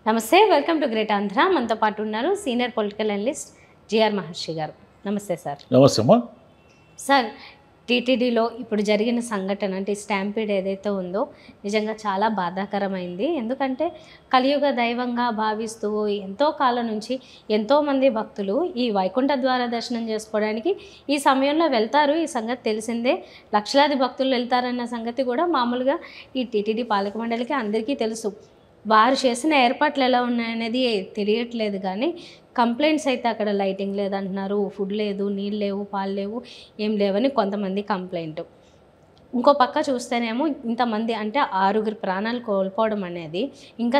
నమస్తే, welcome to great Andhra. మనతో పాటు ఉన్నారు సీనియర్ పొలిటికల్ అనలిస్ట్ జిఆర్ మహర్షి గారు. నమస్తే సార్. నమస్తే అమ్మా. సార్, టీటీడీలో ఇప్పుడు జరిగిన సంఘటన అంటే స్టాంపీడ్ ఏదైతే ఉందో నిజంగా చాలా బాధాకరమైంది. ఎందుకంటే కలియుగ దైవంగా భావిస్తూ ఎంతో కాలం నుంచి ఎంతోమంది భక్తులు ఈ వైకుంఠ ద్వార దర్శనం చేసుకోవడానికి ఈ సమయంలో వెళ్తారు. ఈ సంగతి తెలిసిందే. లక్షలాది భక్తులు వెళ్తారన్న సంగతి కూడా మామూలుగా ఈ టీటీడీ పాలక మండలికి అందరికీ తెలుసు. వారు చేసిన ఏర్పాట్లు ఎలా ఉన్నాయనేది తెలియట్లేదు, కానీ కంప్లైంట్స్ అయితే అక్కడ లైటింగ్ లేదంటున్నారు, ఫుడ్ లేదు, నీళ్ళు లేవు, పాలు లేవు, ఏం లేవని కొంతమంది కంప్లైంట్. ఇంకో పక్క చూస్తేనేమో ఇంతమంది అంటే 6 ప్రాణాలు కోల్పోవడం అనేది, ఇంకా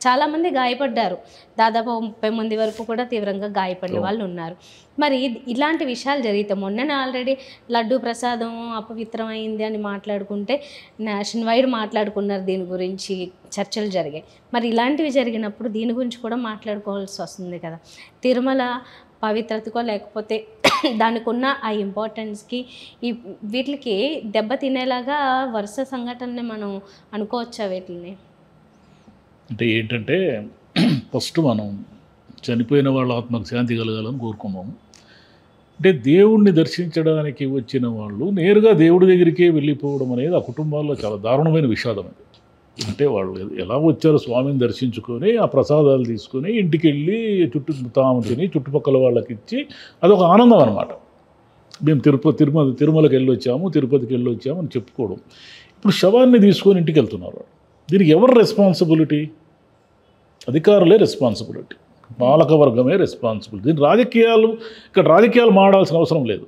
చాలామంది గాయపడ్డారు. దాదాపు 30 మంది వరకు కూడా తీవ్రంగా గాయపడిన వాళ్ళు ఉన్నారు. మరి ఇలాంటి విషయాలు జరిగితే మొన్ననే ఆల్రెడీ లడ్డూ ప్రసాదం అపవిత్రం అయింది అని మాట్లాడుకుంటే నేషన్ వైడ్ మాట్లాడుకున్నారు, దీని గురించి చర్చలు జరిగాయి. మరి ఇలాంటివి జరిగినప్పుడు దీని గురించి కూడా మాట్లాడుకోవాల్సి వస్తుంది కదా. తిరుమల పవిత్రతకో లేకపోతే దానికి ఉన్న ఆ ఇంపార్టెన్స్కి వీటికి దెబ్బ తినేలాగా వరుస సంఘటనని మనం అనుకోవచ్చా వీటిని? అంటే ఏంటంటే ఫస్ట్ మనం చనిపోయిన వాళ్ళ ఆత్మకు శాంతి కలగాలని కోరుకున్నాము. అంటే దేవుణ్ణి దర్శించడానికి వచ్చిన వాళ్ళు నేరుగా దేవుడి దగ్గరికే వెళ్ళిపోవడం అనేది ఆ కుటుంబాల్లో చాలా దారుణమైన విషాదం. అది అంటే వాళ్ళు ఎలా వచ్చారో స్వామిని దర్శించుకొని ఆ ప్రసాదాలు తీసుకొని ఇంటికి వెళ్ళి తాము తిని చుట్టుపక్కల వాళ్ళకి ఇచ్చి అదొక ఆనందం అనమాట. మేము తిరుమలకి వెళ్ళి వచ్చాము, తిరుపతికి వెళ్ళి వచ్చాము అని చెప్పుకోవడం. ఇప్పుడు శవాన్ని తీసుకొని ఇంటికి వెళ్తున్నారు. దీనికి ఎవరు రెస్పాన్సిబిలిటీ? అధికారులే రెస్పాన్సిబిలిటీ, పాలక వర్గమే రెస్పాన్సిబిలిటీ. దీని రాజకీయాలు మాడాల్సిన అవసరం లేదు.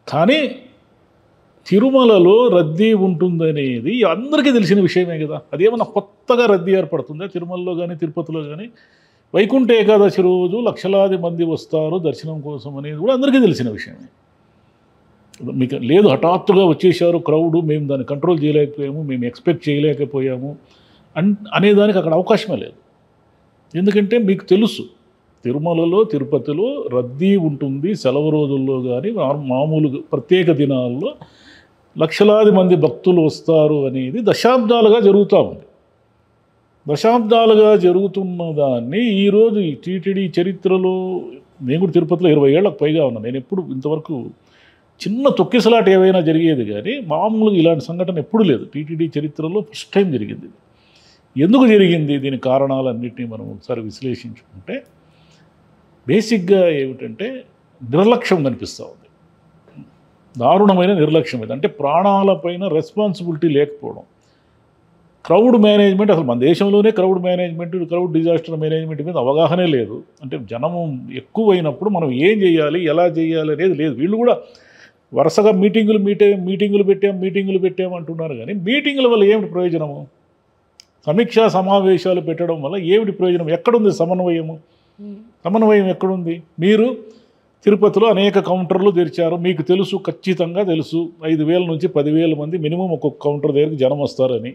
కానీ తిరుమలలో రద్దీ ఉంటుందనేది అందరికీ తెలిసిన విషయమే కదా. అదేమన్నా కొత్తగా రద్దీ ఏర్పడుతుందా? తిరుమలలో కానీ తిరుపతిలో కానీ వైకుంఠ ఏకాదశి రోజు లక్షలాది మంది వస్తారు దర్శనం కోసం అనేది కూడా అందరికీ తెలిసిన విషయమే. మీకు లేదు హఠాత్తుగా వచ్చేసారు క్రౌడ్, మేము దాన్ని కంట్రోల్ చేయలేకపోయాము, మేము ఎక్స్పెక్ట్ చేయలేకపోయాము అనేదానికి అక్కడ అవకాశమే లేదు. ఎందుకంటే మీకు తెలుసు తిరుమలలో తిరుపతిలో రద్దీ ఉంటుంది. సెలవు రోజుల్లో కానీ మామూలు ప్రత్యేక దినాల్లో లక్షలాది మంది భక్తులు వస్తారు అనేది దశాబ్దాలుగా జరుగుతూ ఉంది. దశాబ్దాలుగా జరుగుతున్న దాన్ని ఈరోజు ఈ టీటీడీ చరిత్రలో, నేను కూడా తిరుపతిలో 20 ఏళ్ళకు పైగా ఉన్నాను. నేను ఎప్పుడు ఇంతవరకు చిన్న తొక్కిసలాట ఏవైనా జరిగేది కానీ మామూలుగా ఇలాంటి సంఘటన ఎప్పుడు లేదు. టీటీడీ చరిత్రలో ఫస్ట్ టైం జరిగింది. ఎందుకు జరిగింది? దీని కారణాలన్నింటినీ మనం ఒకసారి విశ్లేషించుకుంటే బేసిక్గా ఏమిటంటే నిర్లక్ష్యం కనిపిస్తూ ఉంది. దారుణమైన నిర్లక్ష్యం ఇది. అంటే ప్రాణాలపైన రెస్పాన్సిబిలిటీ లేకపోవడం. క్రౌడ్ మేనేజ్మెంట్, అసలు మన దేశంలోనే crowd management, crowd disaster management మీద అవగాహనే లేదు. అంటే జనము ఎక్కువైనప్పుడు మనం ఏం చేయాలి, ఎలా చేయాలి అనేది లేదు. వీళ్ళు కూడా వరుసగా మీటింగులు పెట్టాం అంటున్నారు. కానీ మీటింగుల వల్ల ఏమిటి ప్రయోజనము? సమీక్షా సమావేశాలు పెట్టడం వల్ల ఏమిటి ప్రయోజనం? ఎక్కడుంది సమన్వయం ఎక్కడుంది? మీరు తిరుపతిలో అనేక కౌంటర్లు తెరిచారు. మీకు తెలుసు, ఖచ్చితంగా తెలుసు 5,000 నుంచి 10,000 మంది మినిమం ఒక్కొక్క కౌంటర్ దగ్గరికి జనం వస్తారని.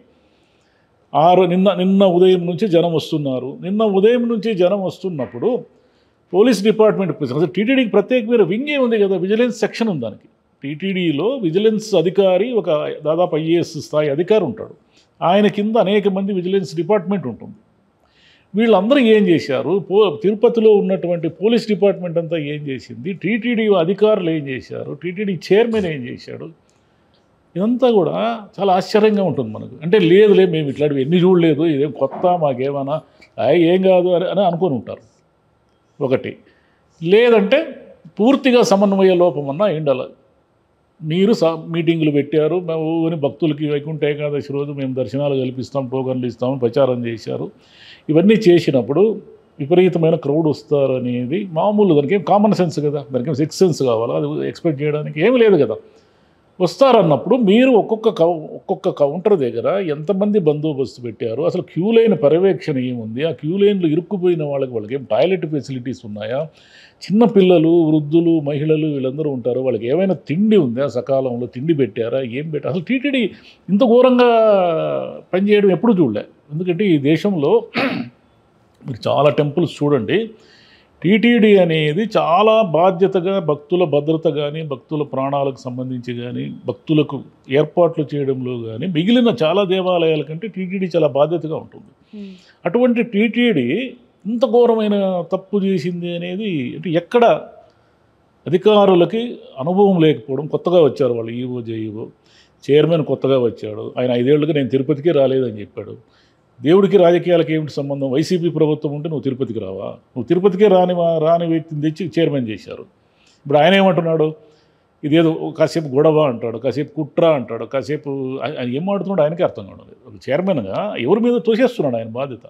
నిన్న ఉదయం నుంచి జనం వస్తున్నారు. నిన్న ఉదయం నుంచి జనం వస్తున్నప్పుడు పోలీస్ డిపార్ట్మెంట్, అసలు టీటీడీకి ప్రత్యేకమైన వింగే ఉంది కదా, విజిలెన్స్ సెక్షన్ ఉంది దానికి. టీటీడీలో విజిలెన్స్ అధికారి ఒక దాదాపు IAS స్థాయి అధికారి ఉంటాడు. ఆయన కింద అనేక మంది విజిలెన్స్ డిపార్ట్మెంట్ ఉంటుంది. వీళ్ళందరూ ఏం చేశారు? తిరుపతిలో ఉన్నటువంటి పోలీస్ డిపార్ట్మెంట్ అంతా ఏం చేసింది? టీటీడీ అధికారులు ఏం చేశారు? టీటీడీ చైర్మన్ ఏం చేశాడు? ఇదంతా కూడా చాలా ఆశ్చర్యంగా ఉంటుంది మనకు. అంటే లేదులే, మేము ఇట్లాంటివి ఎన్ని చూడలేదు, ఇదేం కొత్త, మాకేమన్నా ఏం కాదు అని అనుకొని ఉంటారు. ఒకటి లేదంటే పూర్తిగా సమన్వయ లోపమన్నా ఎండాలి. మీరు మీటింగులు పెట్టారు, మేము భక్తులకి వైకుంఠ ఏకాదశి రోజు మేము దర్శనాలు కల్పిస్తాం, టోకన్లు ఇస్తాము, ప్రచారం చేశారు. ఇవన్నీ చేసినప్పుడు విపరీతమైన క్రౌడ్ వస్తారు అనేది మామూలు, దానికి ఏం కామన్ సెన్స్ కదా, దానికి ఏం సిక్స్ సెన్స్ కావాలా? అది ఎక్స్పెక్ట్ చేయడానికి ఏమి లేదు కదా. వస్తారన్నప్పుడు మీరు ఒక్కొక్క కౌంటర్ దగ్గర ఎంతమంది బందోబస్తు పెట్టారు? అసలు క్యూ లైన్ పర్యవేక్షణ ఏముంది? ఆ క్యూ లైన్లు ఇరుక్కుపోయిన వాళ్ళకి ఏం టాయిలెట్ ఫెసిలిటీస్ ఉన్నాయా? చిన్నపిల్లలు, వృద్ధులు, మహిళలు వీళ్ళందరూ ఉంటారు. వాళ్ళకి ఏమైనా తిండి ఉందా? సకాలంలో తిండి పెట్టారా? ఏం పెట్టారు? అసలు టీటీడీ ఇంత ఘోరంగా పనిచేయడం ఎప్పుడు చూడలే. ఎందుకంటే ఈ దేశంలో మీరు చాలా టెంపుల్స్ చూడండి, టీటీడీ అనేది చాలా బాధ్యతగా భక్తుల భద్రత కానీ, భక్తుల ప్రాణాలకు సంబంధించి కానీ, భక్తులకు ఏర్పాట్లు చేయడంలో కానీ మిగిలిన చాలా దేవాలయాల కంటే టీటీడీ చాలా బాధ్యతగా ఉంటుంది. అటువంటి టీటీడీ ఇంత ఘోరమైన తప్పు చేసింది అనేది అంటే ఎక్కడ అధికారులకి అనుభవం లేకపోవడం. కొత్తగా వచ్చారు వాళ్ళు ఈవో జేఈఓ, చైర్మన్ కొత్తగా వచ్చాడు. ఆయన 5 ఏళ్ళుగా నేను తిరుపతికే రాలేదని చెప్పాడు. దేవుడికి రాజకీయాలకు ఏమిటి సంబంధం? వైసీపీ ప్రభుత్వం ఉంటే నువ్వు తిరుపతికి రావా? నువ్వు తిరుపతికే రాని వ్యక్తిని తెచ్చి చైర్మన్ చేశారు. ఇప్పుడు ఆయన ఏమంటున్నాడు? ఇదేదో కాసేపు గొడవ అంటాడు, కాసేపు కుట్ర అంటాడు, కాసేపు ఆయన ఏం మాడుతున్నాడు ఆయనకే అర్థం కావడం. చైర్మన్గా ఎవరి మీద తోసేస్తున్నాడు ఆయన బాధ్యత.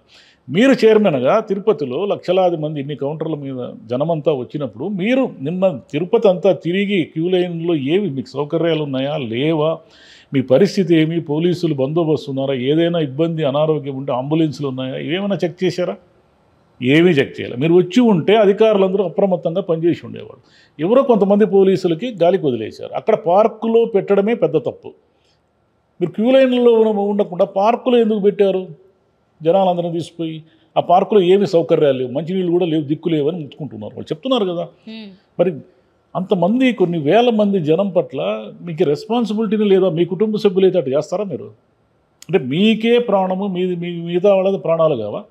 మీరు చైర్మన్గా తిరుపతిలో లక్షలాది మంది ఇన్ని కౌంటర్ల మీద జనమంతా వచ్చినప్పుడు మీరు నిన్న తిరుపతి అంతా తిరిగి క్యూ లైన్లో ఏవి మీకు సౌకర్యాలు ఉన్నాయా లేవా, మీ పరిస్థితి ఏమి, పోలీసులు బందోబస్తు ఉన్నారా, ఏదైనా ఇబ్బంది అనారోగ్యం ఉంటే అంబులెన్స్లు ఉన్నాయా, ఇవేమైనా చెక్ చేశారా? ఏమీ చెక్ చేయాలి. మీరు వచ్చి ఉంటే అధికారులందరూ అప్రమత్తంగా పనిచేసి ఉండేవాళ్ళు. ఎవరో కొంతమంది పోలీసులకి గాలికి వదిలేశారు. అక్కడ పార్కులో పెట్టడమే పెద్ద తప్పు. మీరు క్యూ లైన్లో ఉండకుండా పార్కులో ఎందుకు పెట్టారు? జనాలందరం తీసుకుపోయి ఆ పార్కులో ఏమి సౌకర్యాలు లేవు, మంచినీళ్ళు కూడా లేవు, దిక్కు లేవని ముట్టుకుంటున్నారు. వాళ్ళు చెప్తున్నారు కదా. మరి అంతమంది కొన్ని వేల మంది జనం పట్ల మీకు రెస్పాన్సిబిలిటీని లేదా? మీ కుటుంబ సభ్యులు అయితే అటు చేస్తారా మీరు? అంటే మీకే ప్రాణము మిగతా వాళ్ళది ప్రాణాలు కావా?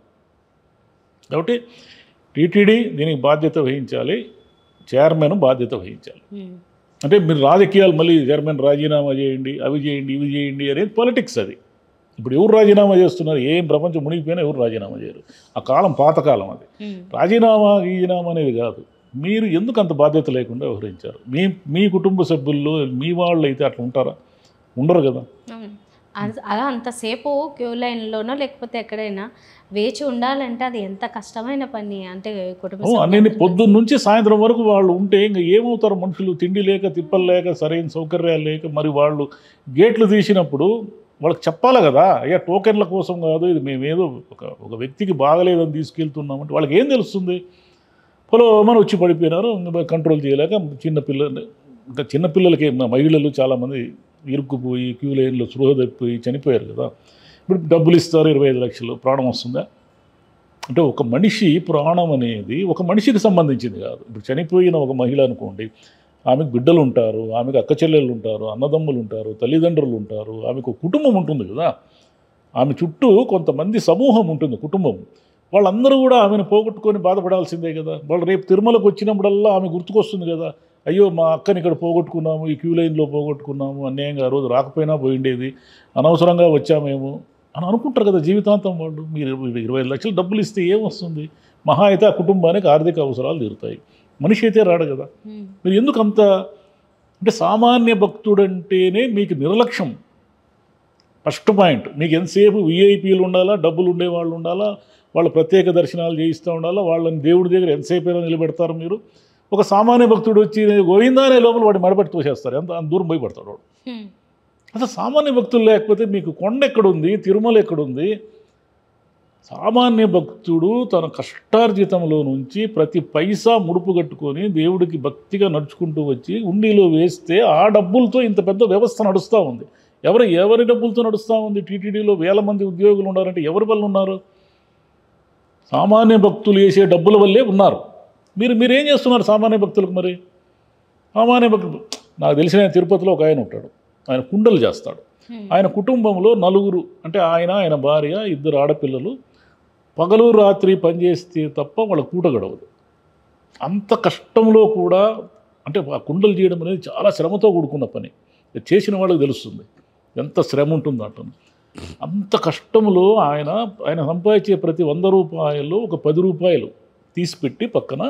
కాబట్టి టీటీడీ దీనికి బాధ్యత వహించాలి, చైర్మన్ బాధ్యత వహించాలి. అంటే మీరు రాజకీయాలు మళ్ళీ చైర్మన్ రాజీనామా చేయండి, అవి చేయండి, ఇవి చేయండి అనేది పాలిటిక్స్. అది ఇప్పుడు ఎవరు రాజీనామా చేస్తున్నారు? ఏం ప్రపంచం మునిగిపోయినా ఎవరు రాజీనామా చేయరు. ఆ కాలం పాతకాలం అది. రాజీనామా అనేది కాదు. మీరు ఎందుకు అంత బాధ్యత లేకుండా వ్యవహరించారు? మీ కుటుంబ సభ్యుల్లో మీ వాళ్ళు అయితే అట్లా ఉంటారా? ఉండరు కదా. అలా అంతసేపు క్యూ లైన్లోనో లేకపోతే ఎక్కడైనా వేచి ఉండాలంటే అది ఎంత కష్టమైన పని. అంటే అన్ని పొద్దున్న నుంచి సాయంత్రం వరకు వాళ్ళు ఉంటే ఇంకా ఏమవుతారు మనుషులు? తిండి లేక, తిప్పలు లేక, సరైన సౌకర్యాలు లేక. మరి వాళ్ళు గేట్లు తీసినప్పుడు వాళ్ళకి చెప్పాలి కదా, అయ్యా టోకెన్ల కోసం కాదు, ఇది మేమేదో ఒక వ్యక్తికి బాగలేదని తీసుకెళ్తున్నామంటే వాళ్ళకి ఏం తెలుస్తుంది? పొలమని వచ్చి పడిపోయినారు, కంట్రోల్ చేయలేక చిన్నపిల్లలకి మహిళలు చాలామంది ఇరుక్కుపోయి క్యూ లైన్లో స్పృహ తప్పిపోయి చనిపోయారు కదా. ఇప్పుడు డబ్బులు ఇస్తారు 25 లక్షలు, ప్రాణం వస్తుందా? అంటే ఒక మనిషి ప్రాణం అనేది ఒక మనిషికి సంబంధించింది కాదు. ఇప్పుడు చనిపోయిన ఒక మహిళ అనుకోండి, ఆమెకు బిడ్డలు ఉంటారు, ఆమెకు అక్క చెల్లెళ్ళు ఉంటారు, అన్నదమ్ములు ఉంటారు, తల్లిదండ్రులు ఉంటారు, ఆమెకు కుటుంబం ఉంటుంది కదా. ఆమె చుట్టూ కొంతమంది సమూహం ఉంటుంది, కుటుంబం. వాళ్ళందరూ కూడా ఆమెను పోగొట్టుకొని బాధపడాల్సిందే కదా. వాళ్ళు రేపు తిరుమలకు వచ్చినప్పుడల్లా ఆమె గుర్తుకొస్తుంది కదా, అయ్యో మా అక్కని ఇక్కడ పోగొట్టుకున్నాము, ఈ క్యూ లైన్లో పోగొట్టుకున్నాము, అన్యాయంగా ఆ రోజు రాకపోయినా పోయిండేది, అనవసరంగా వచ్చామేమో అని అనుకుంటారు కదా జీవితాంతం వాళ్ళు. మీరు 25 లక్షలు డబ్బులు ఇస్తే ఏమొస్తుంది? మహా అయితే ఆ కుటుంబానికి ఆర్థిక అవసరాలు తీరుతాయి, మనిషి అయితే రాడు కదా. మీరు ఎందుకు అంత అంటే సామాన్య భక్తుడంటేనే మీకు నిర్లక్ష్యం. ఫస్ట్ పాయింట్, మీకు ఎంతసేపు విఐపీలు ఉండాలా, డబ్బులు ఉండేవాళ్ళు ఉండాలా, వాళ్ళు ప్రత్యేక దర్శనాలు చేయిస్తూ ఉండాలా, వాళ్ళని దేవుడి దగ్గర ఎంతసేపు అయినా నిలబెడతారు మీరు. ఒక సామాన్య భక్తుడు వచ్చి గోవిందా అనే లోపల వాడిని మడబెట్టి తోసేస్తారు, అంత దూరం పోయి పడతాడు వాడు. అసలు సామాన్య భక్తులు లేకపోతే మీకు కొండ ఎక్కడుంది, తిరుమల ఎక్కడుంది? సామాన్య భక్తుడు తన కష్టార్జితంలో నుంచి ప్రతి పైసా ముడుపు కట్టుకొని దేవుడికి భక్తిగా నడుచుకుంటూ వచ్చి ఉండిలో వేస్తే ఆ డబ్బులతో ఇంత పెద్ద వ్యవస్థ నడుస్తూ ఉంది. ఎవరి డబ్బులతో నడుస్తూ ఉంది? టీటీడీలో వేల మంది ఉద్యోగులు ఉన్నారంటే ఎవరి వల్ల ఉన్నారు? సామాన్య భక్తులు వేసే డబ్బుల వల్లే ఉన్నారు. మీరేం చేస్తున్నారు సామాన్య భక్తులకు? మరి సామాన్య భక్తులు నాకు తెలిసిన తిరుపతిలో ఒక ఆయన ఉంటాడు, ఆయన కుండలు చేస్తాడు. ఆయన కుటుంబంలో 4 అంటే ఆయన భార్య, 2 ఆడపిల్లలు పగలు రాత్రి పనిచేస్తే తప్ప వాళ్ళ పూట గడవదు. అంత కష్టంలో కూడా అంటే ఆ కుండలు చేయడం అనేది చాలా శ్రమతో కూడుకున్న పని. చేసిన వాళ్ళకి తెలుస్తుంది ఎంత శ్రమ ఉంటుందో అంటుంది. అంత కష్టంలో ఆయన సంపాదించే ప్రతి 100 రూపాయలు ఒక 10 రూపాయలు తీసిపెట్టి పక్కన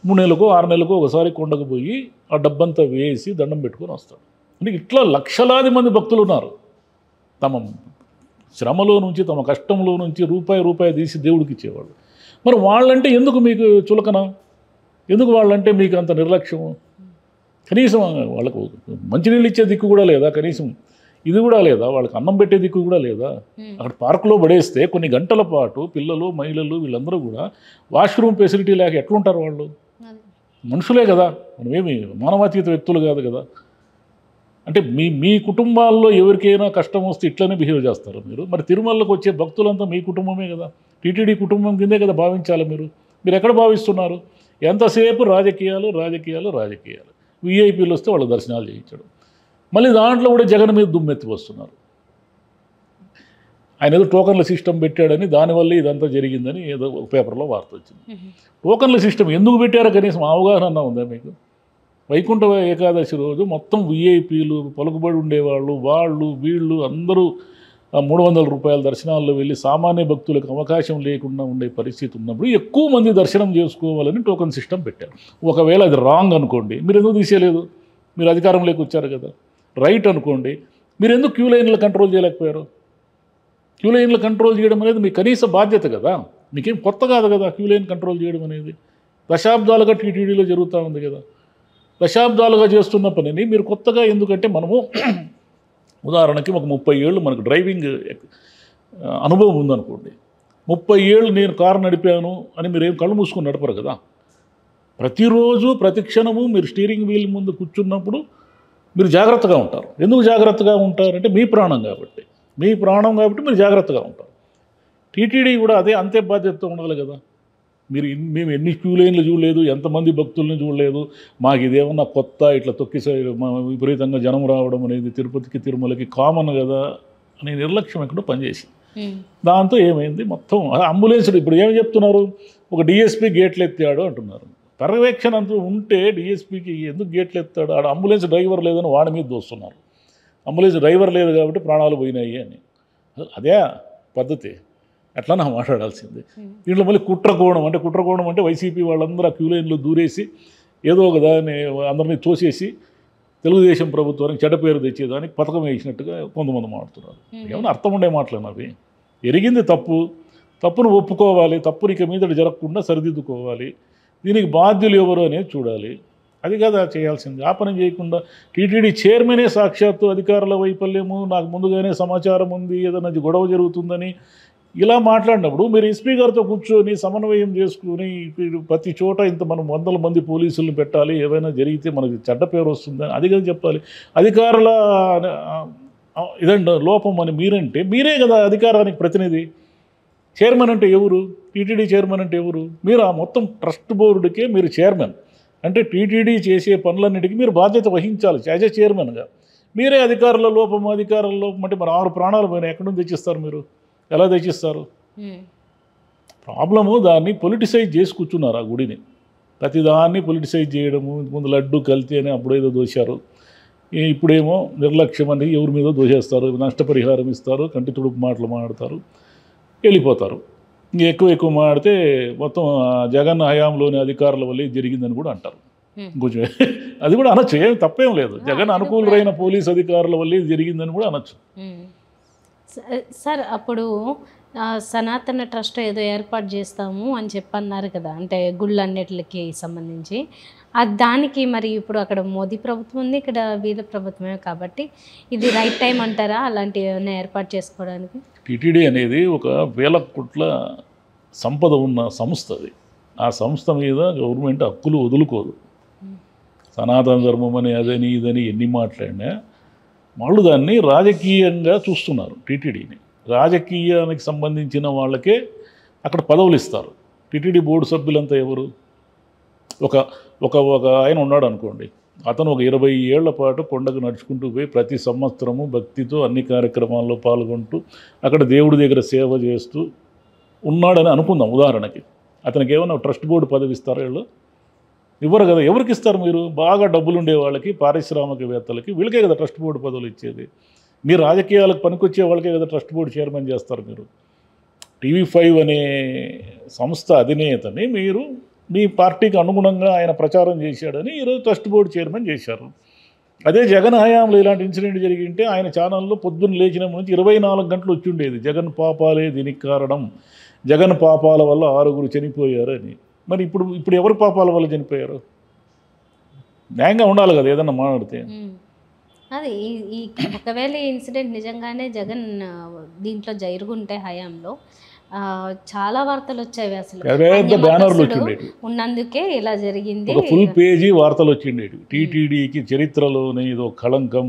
3 నెలలకు 6 నెలలకు ఒకసారి కొండకు పోయి ఆ డబ్బంతా వేసి దండం పెట్టుకొని వస్తాడు. అంటే ఇట్లా లక్షలాది మంది భక్తులు ఉన్నారు. తమ శ్రమలో నుంచి, తమ కష్టంలో నుంచి రూపాయి తీసి దేవుడికి ఇచ్చేవాళ్ళు. మరి వాళ్ళంటే ఎందుకు మీకు చులకన? ఎందుకు వాళ్ళంటే మీకు అంత నిర్లక్ష్యము? కనీసం వాళ్ళకు మంచినీళ్ళు ఇచ్చే దిక్కు కూడా లేదా? కనీసం ఇది కూడా లేదా? వాళ్ళకి అన్నం పెట్టే దిక్కు కూడా లేదా? అక్కడ పార్కులో పడేస్తే కొన్ని గంటల పాటు పిల్లలు, మహిళలు వీళ్ళందరూ కూడా వాష్రూమ్ ఫెసిలిటీ లేక ఎట్లుంటారు? వాళ్ళు మనుషులే కదా, మనమేమి మానవాతీత వ్యక్తులు కాదు కదా. అంటే మీ కుటుంబాల్లో ఎవరికైనా కష్టం వస్తే ఇట్లనే బిహేవ్ చేస్తారు మీరు. మరి తిరుమలకు వచ్చే భక్తులంతా మీ కుటుంబమే కదా, టీటీడీ కుటుంబం కిందే కదా భావించాలి మీరు. మీరు ఎక్కడ భావిస్తున్నారు? ఎంతసేపు రాజకీయాలు రాజకీయాలు రాజకీయాలు. వీఐపీలు వస్తే వాళ్ళు దర్శనాలు చేయించడం. మళ్ళీ దాంట్లో కూడా జగన్ మీద దుమ్మెత్తి వస్తున్నారు. ఆయన ఏదో టోకన్ల సిస్టమ్ పెట్టాడని దానివల్ల ఇదంతా జరిగిందని ఏదో ఒక పేపర్లో వార్త వచ్చింది. టోకన్ల సిస్టమ్ ఎందుకు పెట్టారో కనీసం అవగాహన ఉందా మీకు? వైకుంఠ ఏకాదశి రోజు మొత్తం వీఐపీలు, పలుకుబడి ఉండేవాళ్ళు, వాళ్ళు వీళ్ళు అందరూ 300 రూపాయల దర్శనాల్లో వెళ్ళి సామాన్య భక్తులకు అవకాశం లేకుండా ఉండే పరిస్థితి ఉన్నప్పుడు ఎక్కువ మంది దర్శనం చేసుకోవాలని టోకన్ సిస్టమ్ పెట్టారు. ఒకవేళ అది రాంగ్ అనుకోండి, మీరు ఎందుకు తీసేయలేదు? మీరు అధికారంలోకి వచ్చారు కదా, రైట్ అనుకోండి, మీరు ఎందుకు క్యూ లైన్లు కంట్రోల్ చేయలేకపోయారు? క్యూ లైన్లు కంట్రోల్ చేయడం అనేది మీ కనీస బాధ్యత కదా, మీకేం కొత్త కాదు కదా క్యూ లైన్ కంట్రోల్ చేయడం అనేది. దశాబ్దాలుగా టీటీడీలో జరుగుతూ ఉంది కదా, దశాబ్దాలుగా చేస్తున్న పనిని మీరు కొత్తగా ఎందుకంటే మనము ఉదాహరణకి ఒక 30 ఏళ్ళు మనకు డ్రైవింగ్ అనుభవం ఉందనుకోండి, 30 ఏళ్ళు నేను కారు నడిపాను అని మీరు ఏం కళ్ళు మూసుకొని నడపరు కదా. ప్రతిరోజు ప్రతి క్షణము మీరు స్టీరింగ్ వీల్ ముందు కూర్చున్నప్పుడు మీరు జాగ్రత్తగా ఉంటారు. ఎందుకు జాగ్రత్తగా ఉంటారంటే మీ ప్రాణం కాబట్టి, మీ ప్రాణం కాబట్టి మీరు జాగ్రత్తగా ఉంటారు. టీటీడీ కూడా అంతే బాధ్యతతో ఉండాలి కదా. మేము ఎన్ని క్యూ లైన్లు చూడలేదు, ఎంతమంది భక్తుల్ని చూడలేదు, మాకు ఇదేమన్నా కొత్త ఇట్లా విపరీతంగా జనం రావడం అనేది తిరుపతికి తిరుమలకి కామన్ కదా అనే నిర్లక్ష్యం ఎక్కడో పనిచేసింది. దాంతో ఏమైంది, మొత్తం అంబులెన్స్లు ఇప్పుడు ఏమి చెప్తున్నారు, ఒక డిఎస్పీ గేట్లు ఎత్తాడు అంటున్నారు. పర్యవేక్షణ అంటూ ఉంటే డిఎస్పీకి ఎందుకు గేట్లు ఎత్తాడు? ఆడ అంబులెన్స్ డ్రైవర్ లేదని వాడి మీద దోస్తున్నారు. అంబులెన్స్ డ్రైవర్ లేదు కాబట్టి ప్రాణాలు పోయినాయి అని. అదే పద్ధతి, అట్లా నా మాట్లాడాల్సింది. దీంట్లో మళ్ళీ కుట్రకోణం అంటే వైసీపీ వాళ్ళందరూ ఆ క్యూ లైన్లో దూరేసి ఏదో ఒక దాన్ని అందరినీ తోసేసి తెలుగుదేశం ప్రభుత్వానికి చెడ్డ పేరు తెచ్చేదానికి పథకం వేసినట్టుగా కొంతమంది మాట్లాడుతున్నారు. ఏమైనా అర్థం ఉండే మాటలేనా అవి? ఎరిగింది తప్పును ఒప్పుకోవాలి, తప్పుని ఇక మీద జరగకుండా సరిదిద్దుకోవాలి, దీనికి బాధ్యులు ఎవరు అనేది చూడాలి. అది కదా చేయాల్సింది. ఆ పని చేయకుండా టీటీడీ చైర్మనే సాక్షాత్తు అధికారుల వైఫల్యము, నాకు ముందుగానే సమాచారం ఉంది, ఏదైనా గొడవ జరుగుతుందని ఇలా మాట్లాడినప్పుడు మీరు ఎస్పీ గారితో కూర్చొని సమన్వయం చేసుకుని ప్రతి చోట ఇంత మనం 100 మంది పోలీసులను పెట్టాలి, ఏవైనా జరిగితే మనకి చెడ్డ పేరు వస్తుందని అది కదా చెప్పాలి. అధికారుల ఇదండి లోపం అని మీరంటే మీరే కదా అధికారానికి ప్రతినిధి. చైర్మన్ అంటే ఎవరు? టీటీడీ చైర్మన్ అంటే ఎవరు? మీరు ఆ మొత్తం ట్రస్ట్ బోర్డుకే మీరు చైర్మన్. అంటే టీటీడీ చేసే పనులన్నిటికీ మీరు బాధ్యత వహించాలి యాజ్ ఏ చైర్మన్గా. మీరే అధికారుల లోపం అంటే మరి 6 ప్రాణాలు పోయినా ఎక్కడి నుంచి తెచ్చిస్తారు? మీరు ఎలా తెచ్చిస్తారు? ప్రాబ్లము దాన్ని పొలిటిసైజ్ చేసి కూర్చున్నారు. ఆ గుడిని ప్రతిదాన్ని పొలిటిసైజ్ చేయడము. ముందు లడ్డు కల్తీ అని అప్పుడేదో దోశారు, ఇప్పుడేమో నిర్లక్ష్యం అని ఎవరి మీద దోషేస్తారు, నష్టపరిహారం ఇస్తారు, కంటి తుడుపు మాటలు మాట్లాడతారు, వెళ్ళిపోతారు. ఎక్కువ మాడితే మొత్తం జగన్ హయాంలోని అధికారుల వల్లే జరిగిందని కూడా అంటారు. కొంచెం అది కూడా అనొచ్చు, ఏం తప్పేం లేదు. జగన్ అనుకూలమైన పోలీస్ అధికారుల వల్లే జరిగిందని కూడా అనొచ్చు. సార్ అప్పుడు సనాతన ట్రస్ట్ ఏదో ఏర్పాటు చేస్తాము అని చెప్పన్నారు కదా, అంటే గుళ్ళన్నిటికి సంబంధించి. దానికి మరి ఇప్పుడు అక్కడ మోదీ ప్రభుత్వం ఉంది, ఇక్కడ వీళ్ళ ప్రభుత్వమే కాబట్టి ఇది రైట్ టైం అంటారా అలాంటి ఏమైనా ఏర్పాటు చేసుకోవడానికి? టీటీడీ అనేది ఒక 1000 కోట్ల సంపద ఉన్న సంస్థ. అది ఆ సంస్థ మీద గవర్నమెంట్ హక్కులు వదులుకోదు. సనాతన ధర్మం అని అదని ఇదని ఎన్ని మాట్లాడినా వాళ్ళు దాన్ని రాజకీయంగా చూస్తున్నారు. టీటీడీని రాజకీయానికి సంబంధించిన వాళ్ళకే అక్కడ పదవులు ఇస్తారు. టీటీడీ బోర్డు సభ్యులంతా ఎవరు? ఒక ఆయన ఉన్నాడు అనుకోండి, అతను ఒక 20 ఏళ్ల పాటు కొండకు నడుచుకుంటూ పోయి ప్రతి సంవత్సరము భక్తితో అన్ని కార్యక్రమాల్లో పాల్గొంటూ అక్కడ దేవుడి దగ్గర సేవ చేస్తూ ఉన్నాడని అనుకుందాం ఉదాహరణకి. అతనికి ఏమన్నా ట్రస్ట్ బోర్డు పదవి ఇస్తారా? వీళ్ళు ఇవ్వరు కదా. ఎవరికి ఇస్తారు? మీరు బాగా డబ్బులు ఉండే వాళ్ళకి, పారిశ్రామికవేత్తలకి, వీళ్ళకే కదా ట్రస్ట్ బోర్డు పదవులు ఇచ్చేది. మీరు రాజకీయాలకు పనికొచ్చే వాళ్ళకే కదా ట్రస్ట్ బోర్డు చైర్మన్ చేస్తారు. మీరు TV5 అనే సంస్థ అధినేతని మీరు మీ పార్టీకి అనుగుణంగా ఆయన ప్రచారం చేశాడని ఈరోజు ట్రస్ట్ బోర్డు చైర్మన్ చేశారు. అదే జగన్ హయాంలో ఇలాంటి ఇన్సిడెంట్ జరిగింటే ఆయన ఛానల్లో పొద్దున్న లేచిన నుంచి 24 గంటలు వచ్చి ఉండేది, జగన్ పాపాలే దీనికి కారణం, జగన్ పాపాల వల్ల 6గురు చనిపోయారని. మరి ఇప్పుడు ఎవరి పాపాల వల్ల చనిపోయారు? న్యాయంగా ఉండాలి కదా ఏదన్నా మాట్లాడితే. అది ఈ ఒకవేళ ఈ ఇన్సిడెంట్ నిజంగానే జగన్ దీంట్లో జరుగుంటే హయాంలో చాలా వార్తలు వచ్చేవి. అసలు బ్యానర్లు వచ్చిండేవి, ఉన్నందుకే ఇలా జరిగింది, ఫుల్ పేజీ వార్తలు వచ్చిండేవి. టీటీడీకి చరిత్రలోనే ఇదో కళంకం,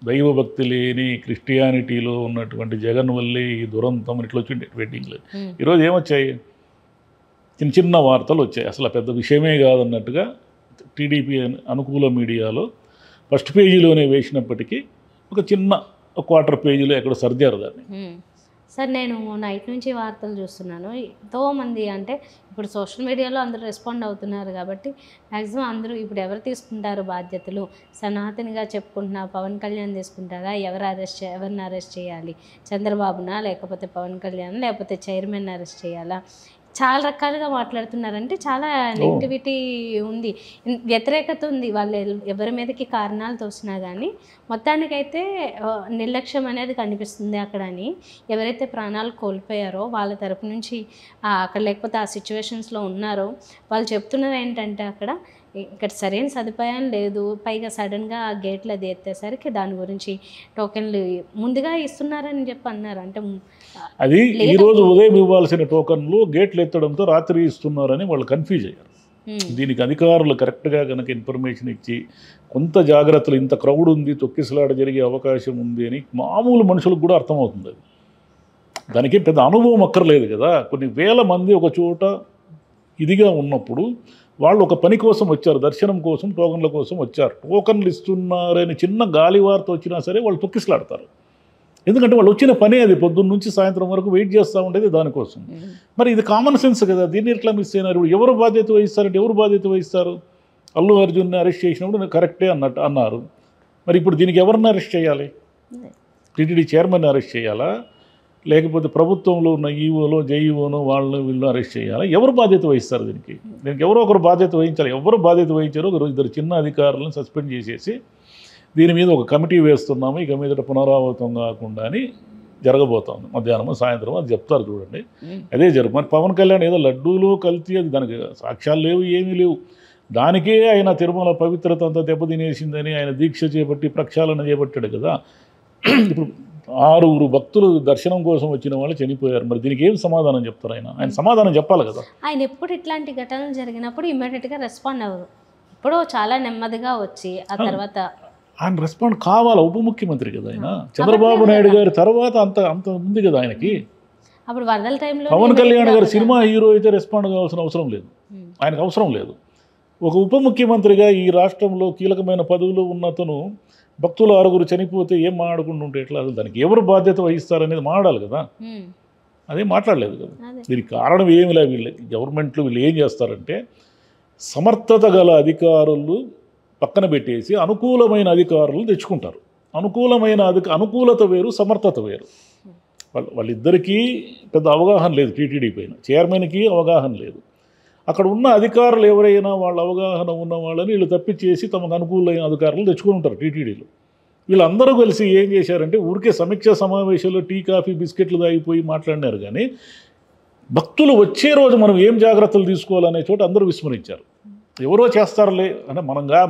దైవభక్తి లేని క్రిస్టియానిటీలో ఉన్నటువంటి జగన్ వల్లే ఈ దురంతం ఇట్లా వచ్చిండే వెడ్డింగ్లో. ఈరోజు ఏమొచ్చాయి? చిన్న చిన్న వార్తలు వచ్చాయి, అసలు పెద్ద విషయమే కాదన్నట్టుగా టీడీపీ అనుకూల మీడియాలో ఫస్ట్ పేజీలోనే వేసినప్పటికీ ఒక చిన్న క్వార్టర్ పేజీలో ఎక్కడ సర్దారు దాన్ని. సార్ నేను నైట్ నుంచి వార్తలు చూస్తున్నాను, ఎంతోమంది అంటే ఇప్పుడు సోషల్ మీడియాలో అందరూ రెస్పాండ్ అవుతున్నారు కాబట్టి మ్యాక్సిమం అందరూ ఇప్పుడు ఎవరు తీసుకుంటారు బాధ్యతలు, సనాతనిగా చెప్పుకుంటున్నా పవన్ కళ్యాణ్ తీసుకుంటారా, ఎవరిని అరెస్ట్ చేయాలి, చంద్రబాబునా లేకపోతే పవన్ కళ్యాణ్ లేకపోతే చైర్మన్ అరెస్ట్ చేయాలా, చాలా రకాలుగా మాట్లాడుతున్నారంటే చాలా నెగిటివిటీ ఉంది, వ్యతిరేకత ఉంది, వాళ్ళు ఎవరి మీదకి కారణాలు తోసినా కానీ మొత్తానికైతే నిర్లక్ష్యం అనేది కనిపిస్తుంది అక్కడ అని. ఎవరైతే ప్రాణాలు కోల్పోయారో వాళ్ళ తరపు నుంచి అక్కడ లేకపోతే ఆ సిచ్యువేషన్స్లో ఉన్నారో వాళ్ళు చెప్తున్నారు ఏంటంటే అక్కడ ఇక్కడ సరైన సదుపాయం లేదు, పైగా సడన్గా ఆ గేట్లు అది ఎత్తేసరికి దాని గురించి టోకెన్లు ముందుగా ఇస్తున్నారని చెప్పి అన్నారు. అంటే అది ఈరోజు ఉదయం ఇవ్వాల్సిన టోకన్లు గేట్లు ఎత్తడంతో రాత్రి ఇస్తున్నారని వాళ్ళు కన్ఫ్యూజ్ అయ్యారు. దీనికి అధికారులు కరెక్ట్గా కనుక ఇన్ఫర్మేషన్ ఇచ్చి కొంత జాగ్రత్తలు, ఇంత క్రౌడ్ ఉంది, తొక్కిసలాట జరిగే అవకాశం ఉంది అని మామూలు మనుషులకు కూడా అర్థమవుతుంది. అది దానికి పెద్ద అనుభవం అక్కర్లేదు కదా. కొన్ని వేల మంది ఒక చోట ఇదిగా ఉన్నప్పుడు వాళ్ళు ఒక పని కోసం వచ్చారు, దర్శనం కోసం, టోకన్ల కోసం వచ్చారు. టోకన్లు ఇస్తున్నారని చిన్న గాలి వార్త వచ్చినా సరే వాళ్ళు తొక్కిసలాడతారు. ఎందుకంటే వాళ్ళు వచ్చిన పని అది, పొద్దున్న నుంచి సాయంత్రం వరకు వెయిట్ చేస్తూ ఉండేది దానికోసం. మరి ఇది కామన్ సెన్స్ కదా, దీన్ని ఎట్లా మిస్ అయినారు? ఎవరు బాధ్యత వహిస్తారంటే ఎవరు బాధ్యత వహిస్తారు? అల్లు అర్జున్ని అరెస్ట్ చేసినప్పుడు కరెక్టే అన్నారు. మరి ఇప్పుడు దీనికి ఎవరిని అరెస్ట్ చేయాలి? టీటీడీ చైర్మన్ అరెస్ట్ చేయాలా, లేకపోతే ప్రభుత్వంలో ఉన్న ఈఓలో జేఈఓనో వాళ్ళు వీళ్ళు అరెస్ట్ చేయాలా? ఎవరు బాధ్యత వహిస్తారు? దీనికి ఎవరో ఒకరు బాధ్యత వహించాలి. ఎవరు బాధ్యత వహించారో ఒకరు ఇద్దరు చిన్న అధికారులను సస్పెండ్ చేసేసి దీని మీద ఒక కమిటీ వేస్తున్నాము, ఇక మీదట పునరావృతం కాకుండా అని జరగబోతోంది. మధ్యాహ్నం సాయంత్రం అది చెప్తారు చూడండి, అదే మరి పవన్ కళ్యాణ్ ఏదో లడ్డూలో కల్తీ, అది దానికి సాక్ష్యాలు లేవు, ఏమీ లేవు. దానికే ఆయన తిరుమల పవిత్రత అంతా దెబ్బతినేసిందని ఆయన దీక్ష చేపట్టి ప్రక్షాళన చేపట్టాడు కదా. ఇప్పుడు 6 భక్తులు దర్శనం కోసం వచ్చిన వాళ్ళు చనిపోయారు. మరి దీనికి ఏం సమాధానం చెప్తారు? ఆయన సమాధానం చెప్పాలి కదా. ఆయన ఎప్పుడు ఇట్లాంటి ఘటనలు జరిగినప్పుడు ఇమ్మీడియట్గా రెస్పాండ్ అవ్వరు, ఇప్పుడు చాలా నెమ్మదిగా వచ్చి ఆ తర్వాత ఆయన రెస్పాండ్ కావాలి. ఉప ముఖ్యమంత్రి కదా ఆయన, చంద్రబాబు నాయుడు గారి తర్వాత అంత ఉంది కదా ఆయనకి. అప్పుడు వరదల టైంలో పవన్ కళ్యాణ్ గారు సినిమా హీరో అయితే రెస్పాండ్ కావాల్సిన అవసరం లేదు, ఆయనకు అవసరం లేదు. ఒక ఉప ముఖ్యమంత్రిగా ఈ రాష్ట్రంలో కీలకమైన పదవిలో ఉన్నతను భక్తులు 6 చనిపోతే ఏం మాట్లాడకుండా ఉంటే ఎట్లా? దానికి ఎవరు బాధ్యత వహిస్తారనేది మాట్లాడాలి కదా. అదే మాట్లాడలేదు కదా. దీనికి కారణం ఏమి లేదు. గవర్నమెంట్లో వీళ్ళు ఏం చేస్తారంటే సమర్థత గల అధికారులు పక్కన పెట్టేసి అనుకూలమైన అధికారులు తెచ్చుకుంటారు. అనుకూలత వేరు, సమర్థత వేరు. వాళ్ళిద్దరికీ పెద్ద అవగాహన లేదు. టీటీడీ పైన చైర్మన్కి అవగాహన లేదు. అక్కడ ఉన్న అధికారులు ఎవరైనా వాళ్ళ అవగాహన ఉన్న వాళ్ళని వీళ్ళు తప్పించేసి తమకు అనుకూలమైన అధికారులు తెచ్చుకొని ఉంటారు టీటీడీలో. వీళ్ళందరూ కలిసి ఏం చేశారంటే ఊరికే సమీక్షా సమావేశాల్లో టీ కాఫీ బిస్కెట్లు తాగిపోయి మాట్లాడినారు. కానీ భక్తులు వచ్చే రోజు మనం ఏం జాగ్రత్తలు తీసుకోవాలనే చోట అందరూ విస్మరించారు. ఎవరో చేస్తారులే అంటే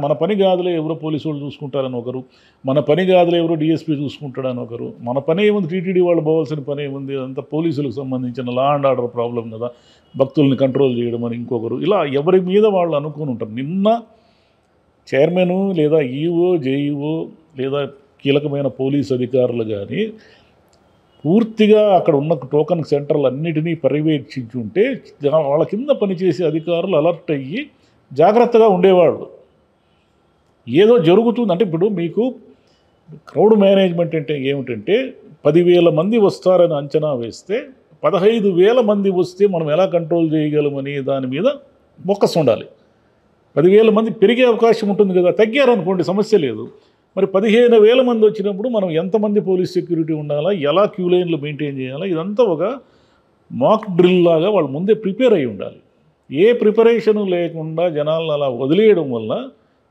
మన పని కాదులే, ఎవరో పోలీసు వాళ్ళు చూసుకుంటారని ఒకరు, మన పని కాదులే ఎవరో డిఎస్పీ చూసుకుంటాడని ఒకరు, మన పని ఏముంది, టీటీడీ వాళ్ళు పోవాల్సిన పని ఏముంది, అంతా పోలీసులకు సంబంధించిన లా అండ్ ఆర్డర్ ప్రాబ్లం కదా, భక్తుల్ని కంట్రోల్ చేయడం అని ఇంకొకరు, ఇలా ఎవరి మీద వాళ్ళు అనుకుని ఉంటారు. నిన్న చైర్మన్ లేదా ఈఓ జేఈఓ లేదా కీలకమైన పోలీసు అధికారులు కానీ పూర్తిగా అక్కడ ఉన్న టోకన్ సెంటర్లు అన్నిటినీ పర్యవేక్షించి ఉంటే వాళ్ళ కింద పనిచేసే అధికారులు అలర్ట్ అయ్యి జాగ్రత్తగా ఉండేవాళ్ళు. ఏదో జరుగుతుంది అంటే ఇప్పుడు మీకు క్రౌడ్ మేనేజ్మెంట్ అంటే ఏమిటంటే 10,000 మంది వస్తారని అంచనా వేస్తే 15,000 మంది వస్తే మనం ఎలా కంట్రోల్ చేయగలమని దాని మీద ఫోకస్ ఉండాలి. 10,000 మంది పెరిగే అవకాశం ఉంటుంది కదా, తగ్గారనుకోండి సమస్య లేదు. మరి 15,000 మంది వచ్చినప్పుడు మనం ఎంతమంది పోలీస్ సెక్యూరిటీ ఉండాలా, ఎలా క్యూ లైన్లు మెయింటైన్ చేయాలా, ఇదంతా ఒక మాక్ డ్రిల్ లాగా వాళ్ళు ముందే ప్రిపేర్ అయి ఉండాలి. ఏ ప్రిపరేషను లేకుండా జనాలను అలా వదిలేయడం వల్ల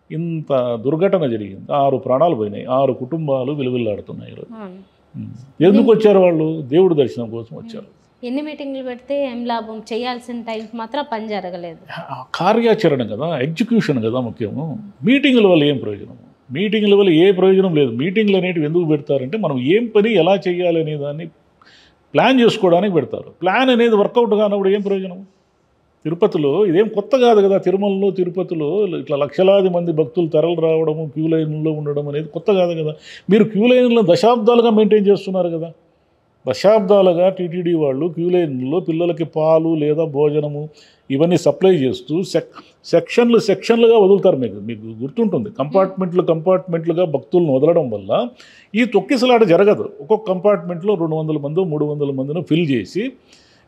ఇంత దుర్ఘటన జరిగింది. 6 ప్రాణాలు పోయినాయి, 6 కుటుంబాలు విలువిల్లాడుతున్నాయి. ఎందుకు వచ్చారు వాళ్ళు? దేవుడి దర్శనం కోసం వచ్చారు. ఎన్ని మీటింగ్లు పెడితే ఏం లాభం, చేయాల్సిన టైంకి మాత్రం పని జరగలేదు. కార్యాచరణ కదా, ఎగ్జిక్యూషన్ కదా ముఖ్యము. మీటింగుల వల్ల ఏం ప్రయోజనం? మీటింగుల వల్ల ఏ ప్రయోజనం లేదు. మీటింగ్లు అనేటివి ఎందుకు పెడతారంటే మనం ఏం పని ఎలా చేయాలి అనే దాన్ని ప్లాన్ చేసుకోవడానికి పెడతారు. ప్లాన్ అనేది వర్కౌట్ కానప్పుడు ఏం ప్రయోజనం? తిరుపతిలో ఇదేం కొత్త కాదు కదా, తిరుమలలో తిరుపతిలో ఇట్లా లక్షలాది మంది భక్తులు తరలి రావడము, క్యూ లైన్లో ఉండడం అనేది కొత్త కాదు కదా. మీరు క్యూ లైన్లో దశాబ్దాలుగా మెయింటైన్ చేస్తున్నారు కదా. దశాబ్దాలుగా టీటీడీ వాళ్ళు క్యూ లైన్లో పిల్లలకి పాలు లేదా భోజనము ఇవన్నీ సప్లై చేస్తూ సెక్షన్లుగా వదులుతారు. మీకు గుర్తుంటుంది, కంపార్ట్మెంట్లుగా భక్తులను వదలడం వల్ల ఈ తొక్కిసలాట జరగదు. ఒక్కొక్క కంపార్ట్మెంట్లో 200 మంది 300 మందిని ఫిల్ చేసి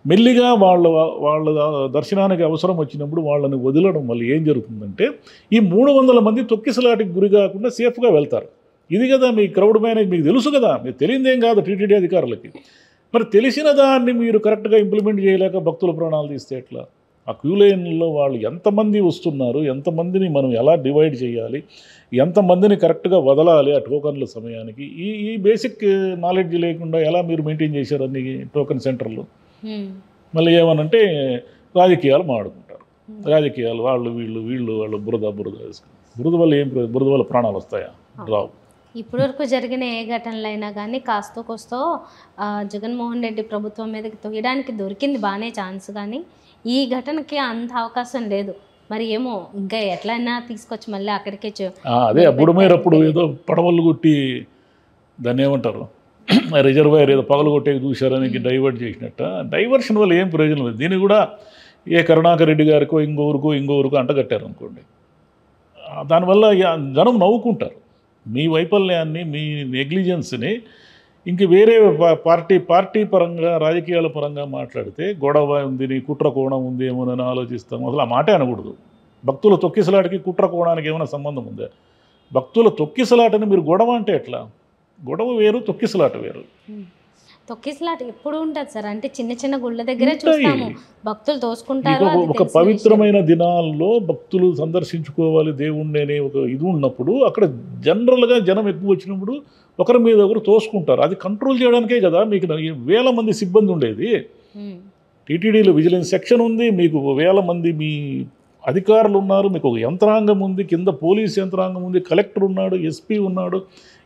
మెల్లిగా వాళ్ళ దర్శనానికి అవసరం వచ్చినప్పుడు వాళ్ళని వదలడం వల్ల ఏం జరుగుతుందంటే ఈ 300 మంది తొక్కిసలాటికి గురి కాకుండా సేఫ్గా వెళ్తారు. ఇది కదా మీ క్రౌడ్ మేనేజ్, మీకు తెలుసు కదా, మీకు తెలియదేం కాదు టీటీడీ అధికారులకి. మరి తెలిసిన దాన్ని మీరు కరెక్ట్గా ఇంప్లిమెంట్ చేయలేక భక్తుల ప్రాణాలు తీస్తే ఎట్లా? ఆ క్యూ లైన్లో వాళ్ళు ఎంతమంది వస్తున్నారు, ఎంతమందిని మనం ఎలా డివైడ్ చేయాలి, ఎంతమందిని కరెక్ట్గా వదలాలి ఆ టోకన్ల సమయానికి, ఈ బేసిక్ నాలెడ్జ్ లేకుండా ఎలా మీరు మెయింటైన్ చేశారు అన్ని టోకన్ సెంటర్లు? మళ్ళీ ఏమనంటే రాజకీయాలు మాడుకుంటారు. రాజకీయాలు వాళ్ళు బురద వల్ల ఏం బురద వల్ల ప్రాణాలు వస్తాయా? రావు. ఇప్పటివరకు జరిగిన ఏ ఘటనలైనా కానీ కాస్తో కోస్తో జగన్మోహన్ రెడ్డి ప్రభుత్వం మీదకి తొయ్యడానికి దొరికింది బాగానే ఛాన్స్, కానీ ఈ ఘటనకి అంత అవకాశం లేదు. మరి ఏమో ఇంకా ఎట్లయినా తీసుకొచ్చి మళ్ళీ అక్కడికే అదే అప్పుడు ఏదో పడవలు కొట్టి దాన్ని ఏమంటారు రిజర్వాయర్ ఏదో పగలు కొట్టేకి చూశారని డైవర్ట్ చేసినట్ట. డైవర్షన్ వల్ల ఏం ప్రయోజనం లేదు. దీన్ని కూడా ఏ కరుణాకర్ రెడ్డి గారికో ఇంకోరుకో అంటగట్టారు అనుకోండి, దానివల్ల జనం నవ్వుకుంటారు. మీ వైఫల్యాన్ని, మీ నెగ్లిజెన్స్ని ఇంక వేరే పార్టీ పరంగా రాజకీయాల పరంగా మాట్లాడితే గొడవ ఉంది, నీ కుట్ర కోణం ఉంది ఏమోనని ఆలోచిస్తాం. అసలు ఆ మాటే అనకూడదు. భక్తుల తొక్కిసలాటకి కుట్ర కోణానికి ఏమైనా సంబంధం ఉందా? భక్తుల తొక్కిసలాటని మీరు గొడవ అంటే ఎట్లా? గొడవ వేరు, తొక్కిసలాట వేరు. తొక్కిసలాట ఎప్పుడు ఉంటుంది సార్? అంటే చిన్న గుళ్ళ దగ్గరే చూస్తాము, భక్తులు తోసుకుంటారు. ఒక పవిత్రమైన దినాల్లో భక్తులు సందర్శించుకోవాలి దేవుణ్ణి అనే ఒక ఇది ఉన్నప్పుడు అక్కడ జనరల్గా జనం ఎక్కువ వచ్చినప్పుడు ఒకరి మీద ఒకరు తోసుకుంటారు. అది కంట్రోల్ చేయడానికే కదా మీకు వేల మంది సిబ్బంది ఉండేది. టీటీడీలో విజిలెన్స్ సెక్షన్ ఉంది, మీకు వేల మంది మీ అధికారులు ఉన్నారు, మీకు ఒక యంత్రాంగం ఉంది, కింద పోలీస్ యంత్రాంగం ఉంది, కలెక్టర్ ఉన్నాడు, ఎస్పీ ఉన్నాడు.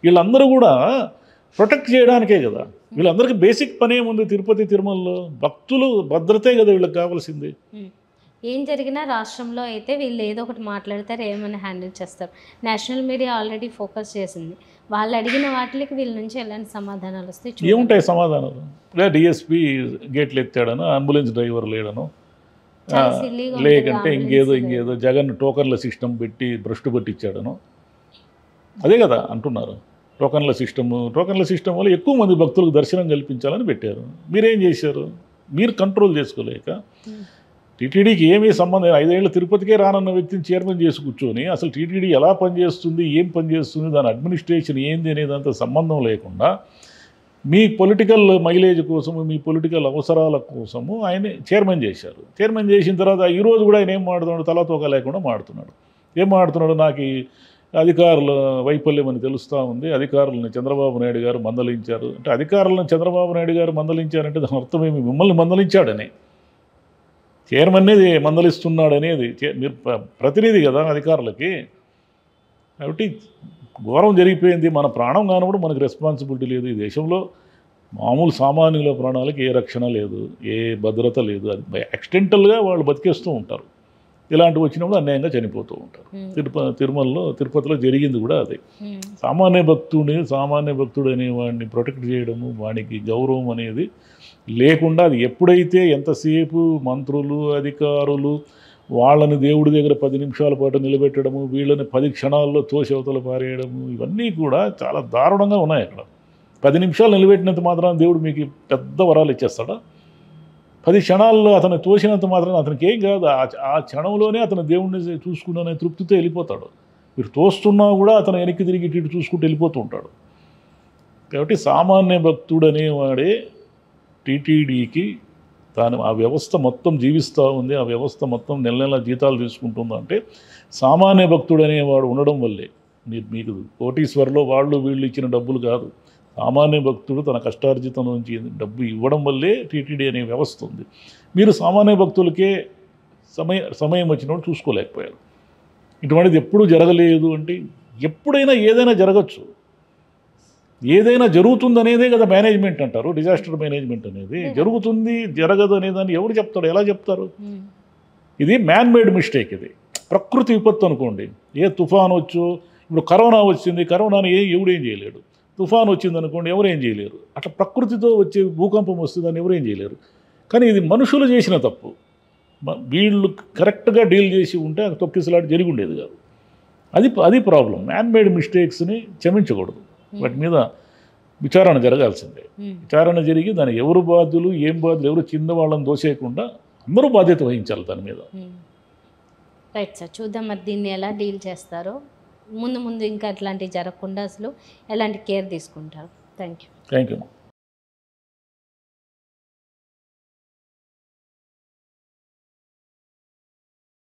వీళ్ళందరూ కూడా ప్రొటెక్ట్ చేయడానికే కదా. వీళ్ళందరికీ బేసిక్ పని ఏముంది? తిరుపతి తిరుమలలో భక్తులు భద్రతే కదా వీళ్ళకి కావాల్సింది. ఏం జరిగినా రాష్ట్రంలో అయితే వీళ్ళు ఏదో ఒకటి మాట్లాడతారు, ఏమైనా హ్యాండిల్ చేస్తారు. నేషనల్ మీడియా ఆల్రెడీ ఫోకస్ చేసింది. వాళ్ళు అడిగిన వాటికి వీళ్ళ నుంచి ఎలాంటి సమాధానాలు వస్తాయి? ఏముంటాయి సమాధానాలు? డిఎస్పీ గేట్లు ఎత్తాడను, అంబులెన్స్ డ్రైవర్ లేడను, లేకంటే ఇంకేదో జగన్ టోకన్ల సిస్టమ్ పెట్టి భ్రష్టు పట్టించాడను, అదే కదా అంటున్నారు. టోకన్ల సిస్టమ్ వల్ల ఎక్కువ మంది భక్తులకు దర్శనం కల్పించాలని పెట్టారు. మీరేం చేశారు? మీరు కంట్రోల్ చేసుకోలేక టీటీడీకి ఏమీ సంబంధం, 5 ఏళ్ళు తిరుపతికే రానన్న వ్యక్తిని చైర్మన్ చేసి కూర్చొని అసలు టీటీడీ ఎలా పనిచేస్తుంది, ఏం పనిచేస్తుంది, దాని అడ్మినిస్ట్రేషన్ ఏంది అనేదంతా సంబంధం లేకుండా మీ పొలిటికల్ మైలేజ్ కోసము, మీ పొలిటికల్ అవసరాల కోసము ఆయన చైర్మన్ చేశారు. చైర్మన్ చేసిన తర్వాత ఈరోజు కూడా ఆయన ఏం మాడుతున్నాడు? తలతోక లేకుండా మాడుతున్నాడు. ఏం మాడుతున్నాడు? నాకు అధికారుల వైఫల్యం అని తెలుస్తూ ఉంది. అధికారులను చంద్రబాబు నాయుడు గారు మందలించారు అంటే, అధికారులను చంద్రబాబు నాయుడు గారు మందలించారంటే దాని అర్థం ఏమి? మిమ్మల్ని మందలించాడని, చైర్మన్నేది మందలిస్తున్నాడు అనేది. మీరు ప్రతినిధి కదా అధికారులకి. కాబట్టి ఘోరం జరిగిపోయింది. మన ప్రాణం కానప్పుడు మనకు రెస్పాన్సిబిలిటీ లేదు. ఈ దేశంలో మామూలు సామాన్యుల ప్రాణాలకు ఏ రక్షణ లేదు, ఏ భద్రత లేదు. అది యాక్సిడెంటల్గా వాళ్ళు బతికేస్తూ ఉంటారు. ఇలాంటివి వచ్చినప్పుడు అన్యాయంగా చనిపోతూ ఉంటారు. తిరుపతిలో జరిగింది కూడా అదే. సామాన్య భక్తుడు అనేవాడిని ప్రొటెక్ట్ చేయడము, వానికి గౌరవం అనేది లేకుండా అది ఎప్పుడైతే ఎంతసేపు మంత్రులు, అధికారులు వాళ్ళని దేవుడి దగ్గర 10 నిమిషాల పాటు నిలబెట్టడము, వీళ్ళని 10 క్షణాల్లో తోశవతలు పారేయడము, ఇవన్నీ కూడా చాలా దారుణంగా ఉన్నాయి. అక్కడ 10 నిమిషాలు నిలబెట్టినంత మాత్రాన దేవుడు మీకు పెద్ద వరాలు ఇచ్చేస్తాడా? 10 క్షణాల్లో అతను తోసినంత మాత్రం అతనికి ఏం కాదు. ఆ క్షణంలోనే అతను దేవుడిని చూసుకునే తృప్తితో వెళ్ళిపోతాడు. మీరు తోస్తున్నా కూడా అతను వెనక్కి తిరిగి ఇటు చూసుకుంటూ వెళ్ళిపోతూ ఉంటాడు. కాబట్టి సామాన్య భక్తుడు అనేవాడే టీటీడీకి ఆ వ్యవస్థ మొత్తం జీవిస్తూ ఉంది, ఆ వ్యవస్థ మొత్తం నెల జీతాలు తీసుకుంటుందంటే సామాన్య భక్తుడు అనేవాడు ఉండడం వల్లే. మీకు కోటీశ్వర్లో వీళ్ళు ఇచ్చిన డబ్బులు కాదు. సామాన్య భక్తుడు తన కష్టార్జితం నుంచి డబ్బు ఇవ్వడం వల్లే టీటీడీ అనే వ్యవస్థ ఉంది. మీరు సామాన్య భక్తులకే సమయం వచ్చినప్పుడు చూసుకోలేకపోయారు. ఇటువంటిది ఎప్పుడూ జరగలేదు. అంటే ఎప్పుడైనా ఏదైనా జరగచ్చు, ఏదైనా జరుగుతుందనేదే కదా మేనేజ్మెంట్ అంటారు. డిజాస్టర్ మేనేజ్మెంట్ అనేది జరుగుతుంది జరగదు అనేదాన్ని ఎవరు చెప్తారు? ఎలా చెప్తారు? ఇది మ్యాన్ మేడ్ మిస్టేక్. ఇది ప్రకృతి విపత్తు అనుకోండి. ఏ తుఫాను వచ్చో, ఇప్పుడు కరోనా వచ్చింది, కరోనాని ఎవడేం చేయలేడు. తుఫాను వచ్చిందనుకోండి ఎవరు ఏం చేయలేరు. అట్లా ప్రకృతితో వచ్చే భూకంపం వస్తే దాన్ని ఎవరు ఏం చేయలేరు. కానీ ఇది మనుషులు చేసిన తప్పు. వీళ్ళు కరెక్ట్గా డీల్ చేసి ఉంటే ఆ తొక్కిసలాట జరిగి ఉండేది కాదు. అది ప్రాబ్లం. మ్యాన్ మేడ్ మిస్టేక్స్ని క్షమించకూడదు. వాటి మీద విచారణ జరగాల్సిందే. విచారణ జరిగి దానికి ఎవరు బాధ్యులు, ఏం బాధ్యులు, ఎవరు కింద వాళ్ళని దోసేయకుండా అందరూ బాధ్యత వహించాలి దాని మీద. రైట్ సార్, చూద్దాం మరి దీన్ని ఎలా డీల్ చేస్తారో. ముందు ఇంకా అట్లాంటివి జరగకుండా అసలు ఎలాంటి కేర్ తీసుకుంటారు. Thank you.